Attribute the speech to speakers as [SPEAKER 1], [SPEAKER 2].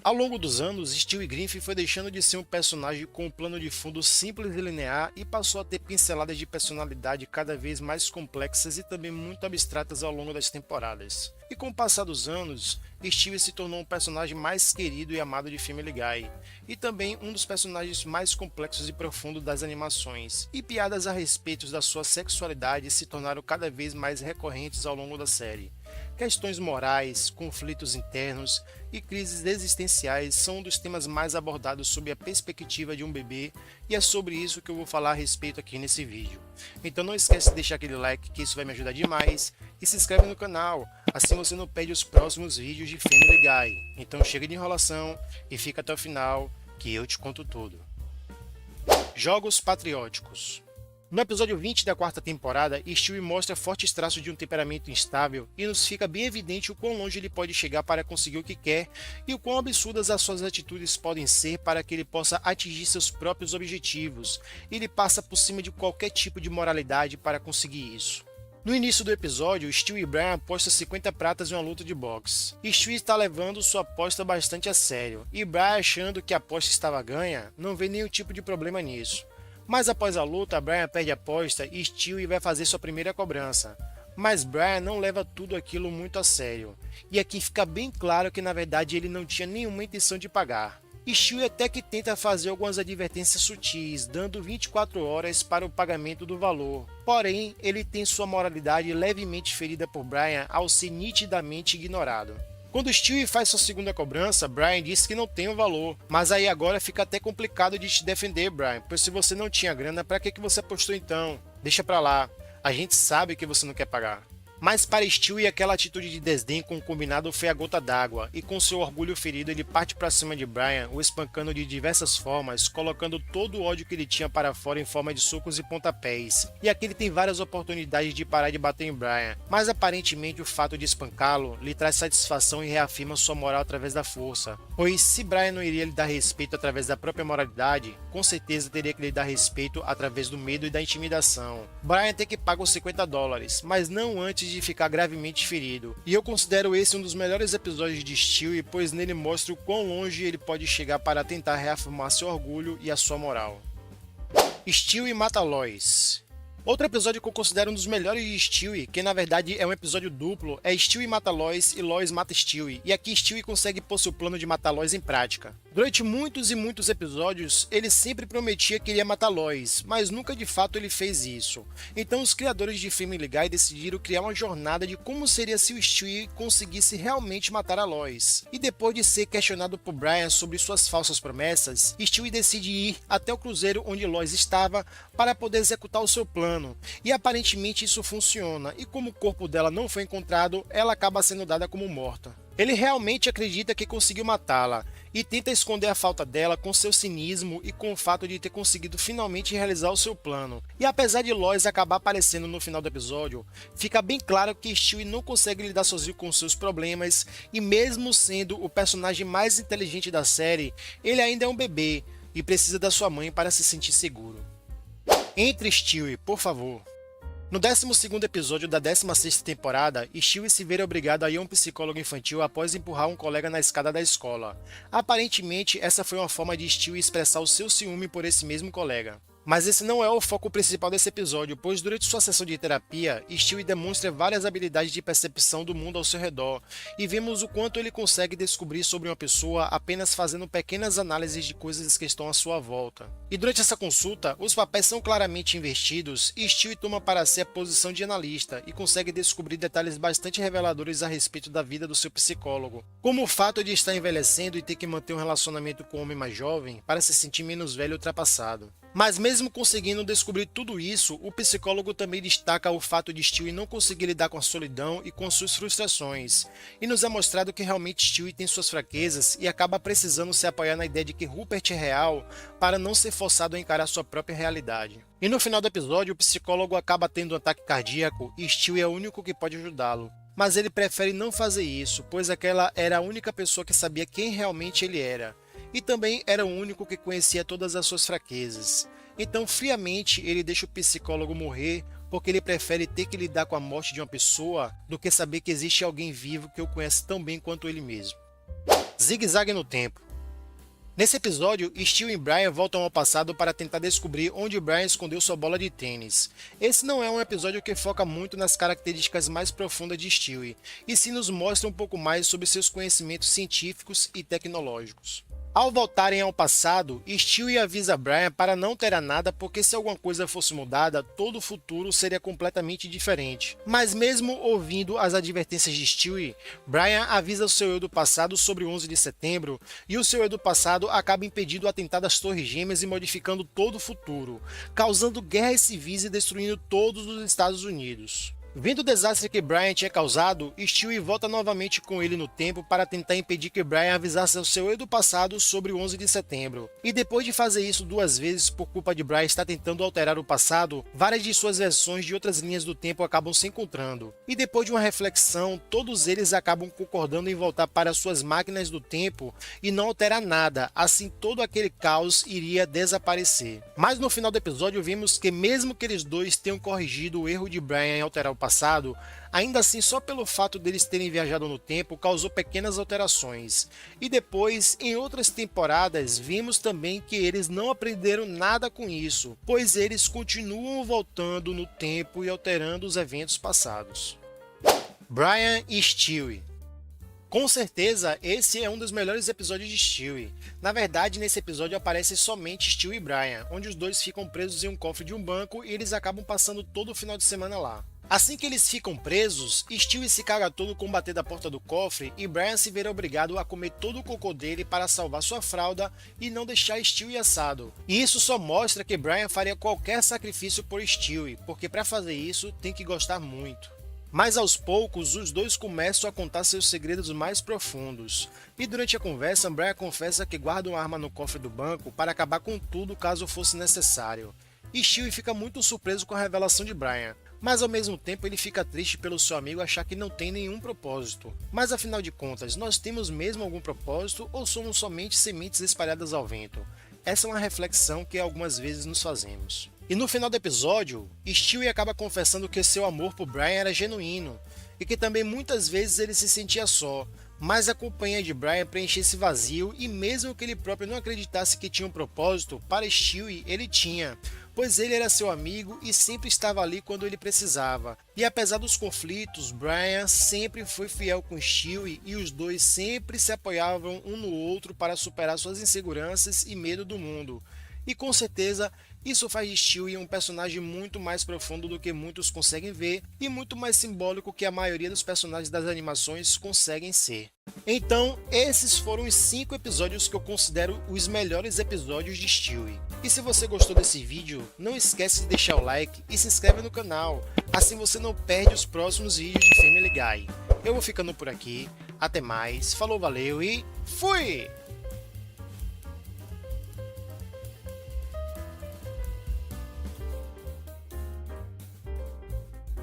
[SPEAKER 1] Ao longo dos anos, Stewie Griffin foi deixando de ser um personagem com um plano de fundo simples e linear e passou a ter pinceladas de personalidade cada vez mais complexas e também muito abstratas ao longo das temporadas. E com o passar dos anos, Stewie se tornou um personagem mais querido e amado de Family Guy, e também um dos personagens mais complexos e profundos das animações, e piadas a respeito da sua sexualidade se tornaram cada vez mais recorrentes ao longo da série. Questões morais, conflitos internos e crises existenciais são um dos temas mais abordados sob a perspectiva de um bebê, e é sobre isso que eu vou falar a respeito aqui nesse vídeo. Então não esquece de deixar aquele like, que isso vai me ajudar demais, e se inscreve no canal, assim você não perde os próximos vídeos de Family Guy. Então chega de enrolação e fica até o final, que eu te conto tudo. Jogos patrióticos. No episódio 20 da quarta temporada, Stewie mostra fortes traços de um temperamento instável e nos fica bem evidente o quão longe ele pode chegar para conseguir o que quer e o quão absurdas as suas atitudes podem ser para que ele possa atingir seus próprios objetivos. Ele passa por cima de qualquer tipo de moralidade para conseguir isso. No início do episódio, Stewie e Brian apostam 50 pratas em uma luta de boxe. Stewie está levando sua aposta bastante a sério, e Brian, achando que a aposta estava ganha, não vê nenhum tipo de problema nisso. Mas após a luta, Brian perde a aposta e Stewie vai fazer sua primeira cobrança. Mas Brian não leva tudo aquilo muito a sério, e aqui fica bem claro que na verdade ele não tinha nenhuma intenção de pagar. Stewie até que tenta fazer algumas advertências sutis, dando 24 horas para o pagamento do valor. Porém, ele tem sua moralidade levemente ferida por Brian ao ser nitidamente ignorado. Quando Stewie faz sua segunda cobrança, Brian diz que não tem o valor, mas aí agora fica até complicado de te defender, Brian, pois se você não tinha grana, para que você apostou então? Deixa pra lá, a gente sabe que você não quer pagar. Mas para Stewie, aquela atitude de desdém com o combinado foi a gota d'água, e com seu orgulho ferido ele parte para cima de Brian, o espancando de diversas formas, colocando todo o ódio que ele tinha para fora em forma de socos e pontapés. E aqui ele tem várias oportunidades de parar de bater em Brian, mas aparentemente o fato de espancá-lo lhe traz satisfação e reafirma sua moral através da força. Pois se Brian não iria lhe dar respeito através da própria moralidade, com certeza teria que lhe dar respeito através do medo e da intimidação. Brian tem que pagar os $50, mas não antes de ficar gravemente ferido. E eu considero esse um dos melhores episódios de Stewie, pois nele mostra o quão longe ele pode chegar para tentar reafirmar seu orgulho e a sua moral. Stewie mata Lois. Outro episódio que eu considero um dos melhores de Stewie, que na verdade é um episódio duplo, é Stewie mata Lois e Lois mata Stewie, e aqui Stewie consegue pôr seu plano de matar Lois em prática. Durante muitos e muitos episódios, ele sempre prometia que iria matar Lois, mas nunca de fato ele fez isso. Então os criadores de Family Guy decidiram criar uma jornada de como seria se o Stewie conseguisse realmente matar a Lois. E depois de ser questionado por Brian sobre suas falsas promessas, Stewie decide ir até o cruzeiro onde Lois estava para poder executar o seu plano. E aparentemente isso funciona, e como o corpo dela não foi encontrado, ela acaba sendo dada como morta. Ele realmente acredita que conseguiu matá-la, e tenta esconder a falta dela com seu cinismo e com o fato de ter conseguido finalmente realizar o seu plano. E apesar de Lois acabar aparecendo no final do episódio, fica bem claro que Stewie não consegue lidar sozinho com seus problemas, e mesmo sendo o personagem mais inteligente da série, ele ainda é um bebê, e precisa da sua mãe para se sentir seguro. Entre Stewie, por favor. No 12º episódio da 16ª temporada, Stewie se vê obrigado a ir a um psicólogo infantil após empurrar um colega na escada da escola. Aparentemente, essa foi uma forma de Stewie expressar o seu ciúme por esse mesmo colega. Mas esse não é o foco principal desse episódio, pois durante sua sessão de terapia, Stewie demonstra várias habilidades de percepção do mundo ao seu redor, e vemos o quanto ele consegue descobrir sobre uma pessoa apenas fazendo pequenas análises de coisas que estão à sua volta. E durante essa consulta, os papéis são claramente invertidos, e Stewie toma para si a posição de analista, e consegue descobrir detalhes bastante reveladores a respeito da vida do seu psicólogo, como o fato de estar envelhecendo e ter que manter um relacionamento com um homem mais jovem para se sentir menos velho e ultrapassado. Mas mesmo conseguindo descobrir tudo isso, o psicólogo também destaca o fato de Stewie não conseguir lidar com a solidão e com suas frustrações, e nos é mostrado que realmente Stewie tem suas fraquezas e acaba precisando se apoiar na ideia de que Rupert é real para não ser forçado a encarar sua própria realidade. E no final do episódio, o psicólogo acaba tendo um ataque cardíaco e Stewie é o único que pode ajudá-lo. Mas ele prefere não fazer isso, pois aquela era a única pessoa que sabia quem realmente ele era. E também era o único que conhecia todas as suas fraquezas. Então, friamente, ele deixa o psicólogo morrer porque ele prefere ter que lidar com a morte de uma pessoa do que saber que existe alguém vivo que o conhece tão bem quanto ele mesmo. Zigue-zague no tempo. Nesse episódio, Stewie e Brian voltam ao passado para tentar descobrir onde Brian escondeu sua bola de tênis. Esse não é um episódio que foca muito nas características mais profundas de Stewie, e sim nos mostra um pouco mais sobre seus conhecimentos científicos e tecnológicos. Ao voltarem ao passado, Stewie avisa Brian para não ter nada porque se alguma coisa fosse mudada, todo o futuro seria completamente diferente. Mas mesmo ouvindo as advertências de Stewie, Brian avisa o seu eu do passado sobre o 11 de setembro e o seu eu do passado acaba impedindo o atentado das Torres Gêmeas e modificando todo o futuro, causando guerras civis e destruindo todos os Estados Unidos. Vendo o desastre que Brian tinha causado, Stewie volta novamente com ele no tempo para tentar impedir que Brian avisasse ao seu eu do passado sobre o 11 de setembro. E depois de fazer isso 2 vezes por culpa de Brian estar tentando alterar o passado, várias de suas versões de outras linhas do tempo acabam se encontrando. E depois de uma reflexão, todos eles acabam concordando em voltar para suas máquinas do tempo e não alterar nada, assim todo aquele caos iria desaparecer. Mas no final do episódio vimos que mesmo que eles dois tenham corrigido o erro de Brian em alterar o passado, ainda assim só pelo fato deles terem viajado no tempo causou pequenas alterações. E depois, em outras temporadas, vimos também que eles não aprenderam nada com isso, pois eles continuam voltando no tempo e alterando os eventos passados. Brian e Stewie. Com certeza, esse é um dos melhores episódios de Stewie. Na verdade, nesse episódio aparece somente Stewie e Brian, onde os dois ficam presos em um cofre de um banco e eles acabam passando todo o final de semana lá. Assim que eles ficam presos, Stewie se caga todo com o bater da porta do cofre e Brian se vê obrigado a comer todo o cocô dele para salvar sua fralda e não deixar Stewie assado. E isso só mostra que Brian faria qualquer sacrifício por Stewie, porque para fazer isso tem que gostar muito. Mas aos poucos, os dois começam a contar seus segredos mais profundos. E durante a conversa, Brian confessa que guarda uma arma no cofre do banco para acabar com tudo caso fosse necessário. E Stewie fica muito surpreso com a revelação de Brian. Mas ao mesmo tempo ele fica triste pelo seu amigo achar que não tem nenhum propósito. Mas afinal de contas, nós temos mesmo algum propósito ou somos somente sementes espalhadas ao vento? Essa é uma reflexão que algumas vezes nos fazemos. E no final do episódio, Stewie acaba confessando que seu amor por Brian era genuíno e que também muitas vezes ele se sentia só, mas a companhia de Brian preenchia esse vazio e mesmo que ele próprio não acreditasse que tinha um propósito, para Stewie ele tinha, pois ele era seu amigo e sempre estava ali quando ele precisava. E apesar dos conflitos, Brian sempre foi fiel com Stewie e os dois sempre se apoiavam um no outro para superar suas inseguranças e medo do mundo. E com certeza, isso faz de Stewie um personagem muito mais profundo do que muitos conseguem ver e muito mais simbólico que a maioria dos personagens das animações conseguem ser. Então, esses foram os 5 episódios que eu considero os melhores episódios de Stewie. E se você gostou desse vídeo, não esquece de deixar o like e se inscreve no canal, assim você não perde os próximos vídeos de Family Guy. Eu vou ficando por aqui, até mais, falou, valeu e fui!